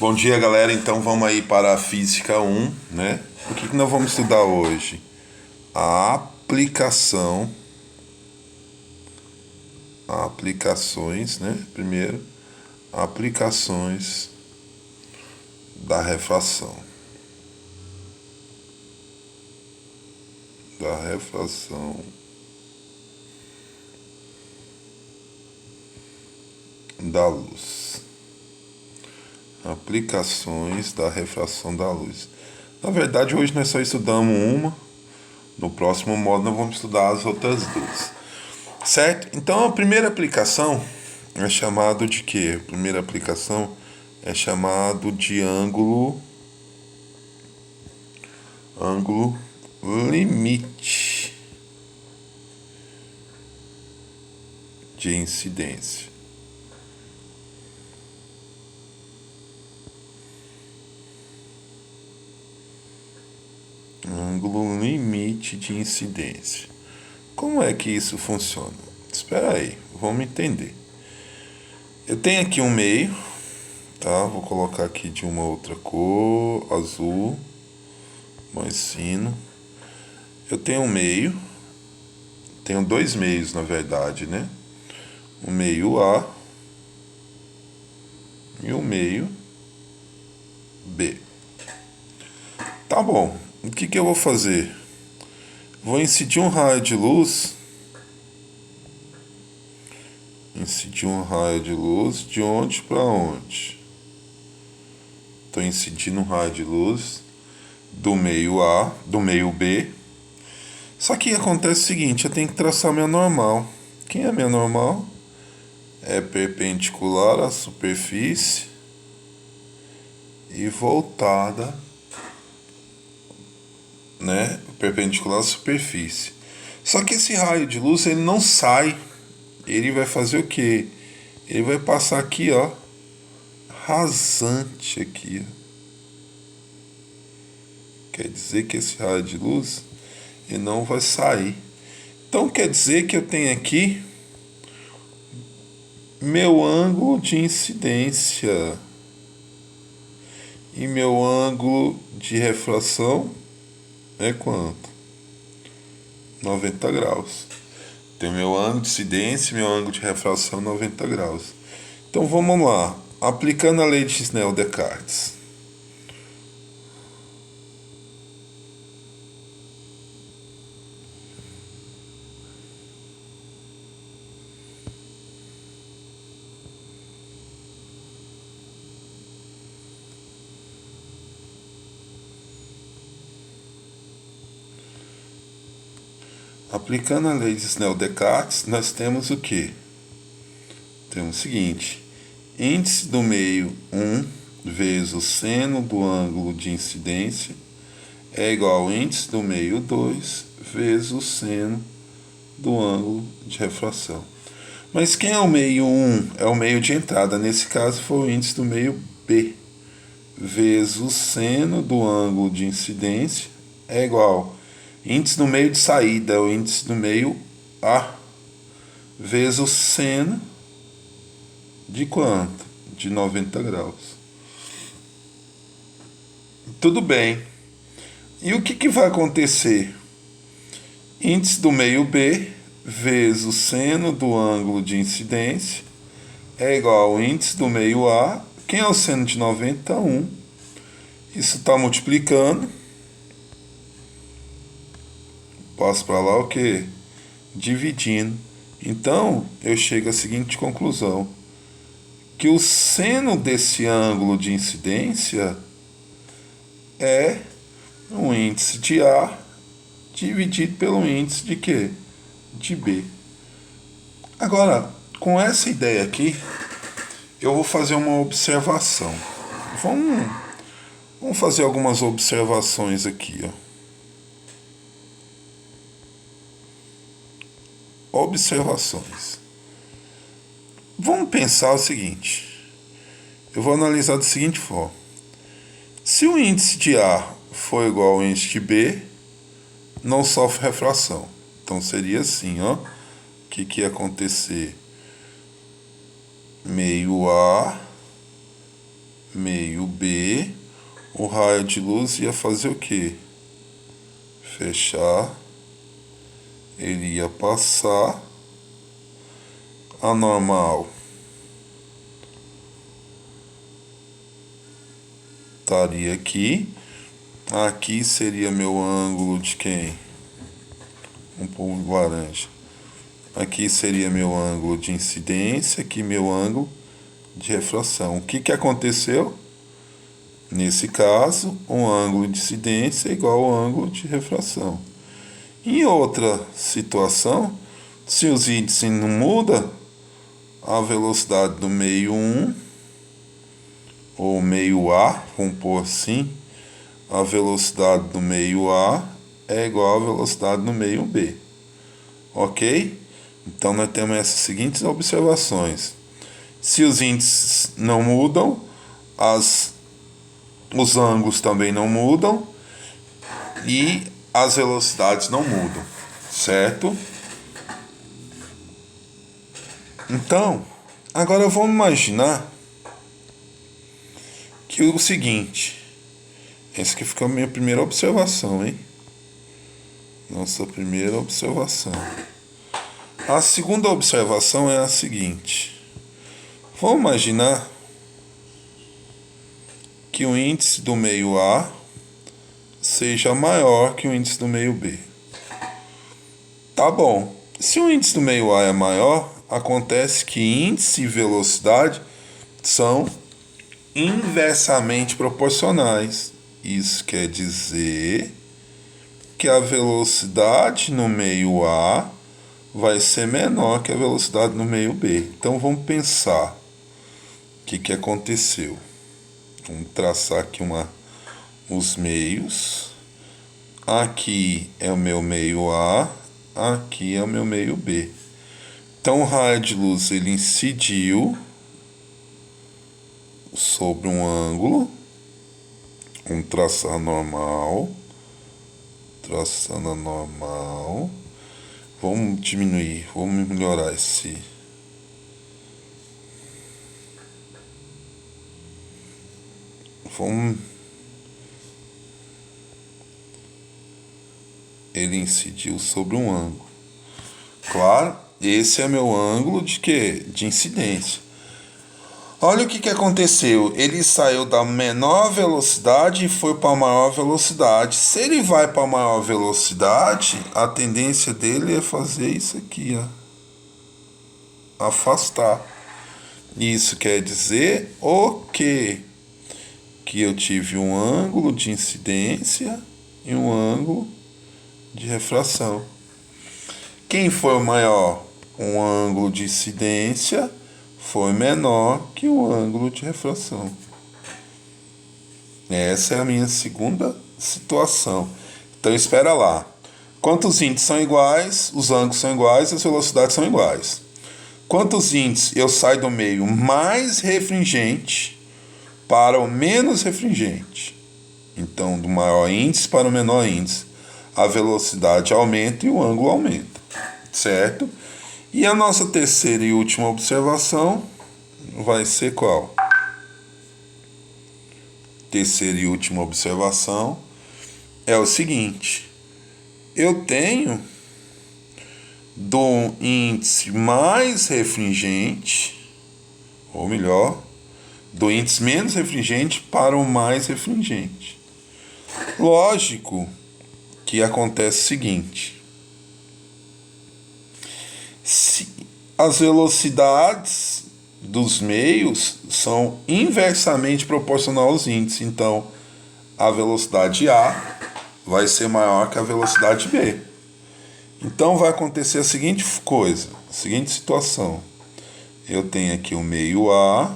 Bom dia, galera. Então vamos aí para a Física 1, né? O que nós vamos estudar hoje? A aplicações, né? Primeiro, aplicações da refração. Da refração da luz. Aplicações da refração da luz. Na verdade, hoje nós só estudamos uma. No próximo módulo nós vamos estudar as outras duas. Certo? Então a primeira aplicação é chamado de quê? A primeira aplicação é chamado de ângulo limite de incidência. Ângulo limite de incidência. Como é que isso funciona? Espera aí, vamos entender. Eu tenho aqui um meio, tá? Vou colocar aqui de uma outra cor, azul, mais fino. Eu tenho um meio, tenho dois meios na verdade, né? O meio A e o meio B. Tá bom, o que eu vou fazer? Vou incidir um raio de luz. Incidir um raio de luz de onde para onde? Estou incidindo um raio de luz do meio A, do meio B. Só que acontece o seguinte, eu tenho que traçar minha normal. Quem é minha normal? É perpendicular à superfície e voltada, né? Perpendicular à superfície. Só que esse raio de luz ele não sai. Ele vai fazer o quê? Ele vai passar aqui, ó, rasante aqui. Quer dizer que esse raio de luz ele não vai sair. Então quer dizer que eu tenho aqui meu ângulo de incidência e meu ângulo de refração é quanto? 90 graus. Tem meu ângulo de incidência e meu ângulo de refração 90 graus. Então vamos lá, aplicando a lei de Snell-Descartes. Aplicando a lei de Snell-Descartes, nós temos o quê? Temos o seguinte, índice do meio 1 vezes o seno do ângulo de incidência é igual ao índice do meio 2 vezes o seno do ângulo de refração. Mas quem é o meio 1? É o meio de entrada. Nesse caso foi o índice do meio B vezes o seno do ângulo de incidência é igual índice do meio de saída, é o índice do meio A vezes o seno de quanto? De 90 graus. Tudo bem. E o que vai acontecer? Índice do meio B vezes o seno do ângulo de incidência é igual ao índice do meio A. Quem é o seno de 90? 1. Isso está multiplicando. Passo para lá o quê? Dividindo. Então, eu chego à seguinte conclusão. Que o seno desse ângulo de incidência é o índice de A dividido pelo índice de quê? De B. Agora, com essa ideia aqui, eu vou fazer uma observação. Vamos fazer algumas observações aqui, ó. Observações. Vamos pensar o seguinte. Eu vou analisar da seguinte forma. Se o índice de A for igual ao índice de B, não sofre refração. Então seria assim, ó. O que ia acontecer? Meio A meio B, o raio de luz ia fazer o quê? Fechar, ele ia passar, a normal estaria aqui, aqui seria meu ângulo de quem? Um pouco laranja. Aqui seria meu ângulo de incidência, aqui meu ângulo de refração. O que aconteceu? Nesse caso, o ângulo de incidência é igual ao ângulo de refração. Em outra situação, se os índices não mudam, a velocidade do meio 1, ou meio A, vamos pôr assim, a velocidade do meio A é igual à velocidade do meio B. Ok? Então, nós temos essas seguintes observações. Se os índices não mudam, os ângulos também não mudam e as velocidades não mudam, certo? Então, agora vamos imaginar que o seguinte, essa aqui fica a minha primeira observação, hein? Nossa primeira observação. A segunda observação é a seguinte. Vamos imaginar que o índice do meio A seja maior que o índice do meio B. Tá bom. Se o índice do meio A é maior, acontece que índice e velocidade são inversamente proporcionais. Isso quer dizer que a velocidade no meio A vai ser menor que a velocidade no meio B. Então vamos pensar o que aconteceu. Vamos traçar aqui os meios. Aqui é o meu meio A, aqui é o meu meio B. Então o raio de luz ele incidiu sobre um ângulo. Vamos traçar normal. Traçando a normal. Vamos diminuir, vamos melhorar esse. Ele incidiu sobre um ângulo. Claro, esse é meu ângulo de quê? De incidência. Olha o que aconteceu. Ele saiu da menor velocidade e foi para a maior velocidade. Se ele vai para a maior velocidade, a tendência dele é fazer isso aqui, ó. Afastar. Isso quer dizer o quê? Que eu tive um ângulo de incidência e um ângulo de refração. Quem foi o maior? Um ângulo de incidência foi menor que o ângulo de refração. Essa é a minha segunda situação. Então, espera lá. Quantos índices são iguais, os ângulos são iguais, as velocidades são iguais. Quantos índices eu saio do meio mais refringente para o menos refringente? Então, do maior índice para o menor índice, a velocidade aumenta e o ângulo aumenta, certo? E a nossa terceira e última observação vai ser qual? Terceira e última observação é o seguinte: eu tenho do índice mais refringente, ou melhor, do índice menos refringente para o mais refringente. Lógico que acontece o seguinte: se as velocidades dos meios são inversamente proporcionais aos índices, então a velocidade A vai ser maior que a velocidade B. Então vai acontecer a seguinte coisa, a seguinte situação: eu tenho aqui o meio A,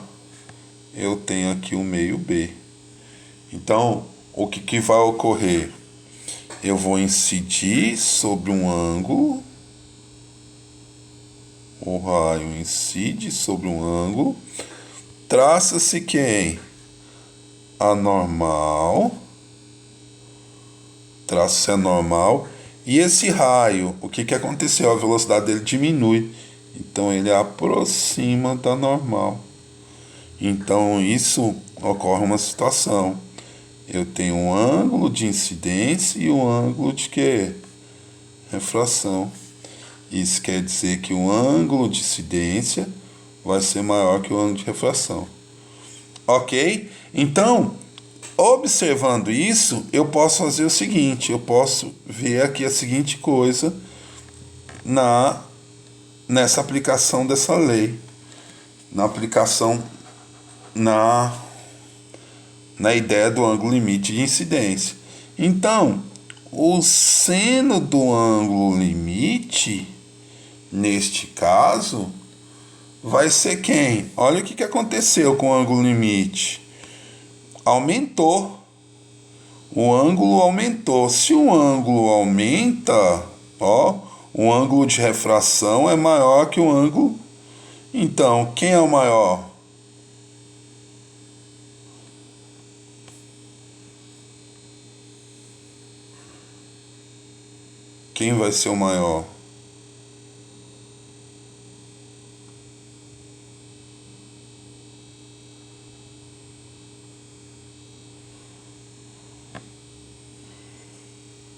eu tenho aqui o meio B. Então, o que vai ocorrer? Eu vou incidir sobre um ângulo, o raio incide sobre um ângulo, traça-se quem? A normal, traça-se a normal, e esse raio, o que aconteceu? A velocidade dele diminui, então ele aproxima da normal. Então isso ocorre uma situação. Eu tenho um ângulo de incidência e um ângulo de quê? Refração. Isso quer dizer que o ângulo de incidência vai ser maior que o ângulo de refração. Ok? Então, observando isso, eu posso fazer o seguinte, eu posso ver aqui a seguinte coisa nessa aplicação dessa lei, na aplicação na ideia do ângulo limite de incidência. Então, o seno do ângulo limite, neste caso, vai ser quem? Olha o que aconteceu com o ângulo limite. Aumentou. O ângulo aumentou. Se o ângulo aumenta, ó, o ângulo de refração é maior que o ângulo. Então, quem é o maior? Quem vai ser o maior?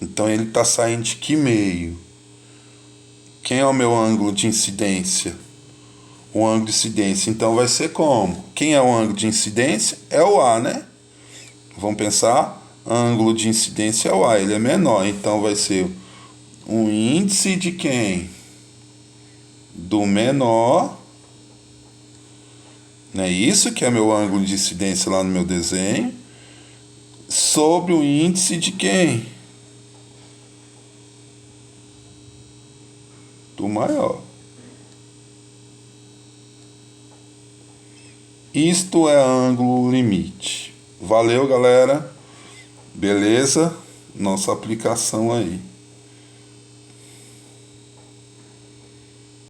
Então ele está saindo de que meio? Quem é o meu ângulo de incidência? O ângulo de incidência, então vai ser como? Quem é o ângulo de incidência? É o A, né? Vamos pensar? Ângulo de incidência é o A, ele é menor, então vai ser o índice de quem? Do menor, né? Isso que é meu ângulo de incidência lá no meu desenho, sobre o índice de quem? Do maior. Isto é ângulo limite. Valeu, galera. Beleza? Nossa aplicação aí.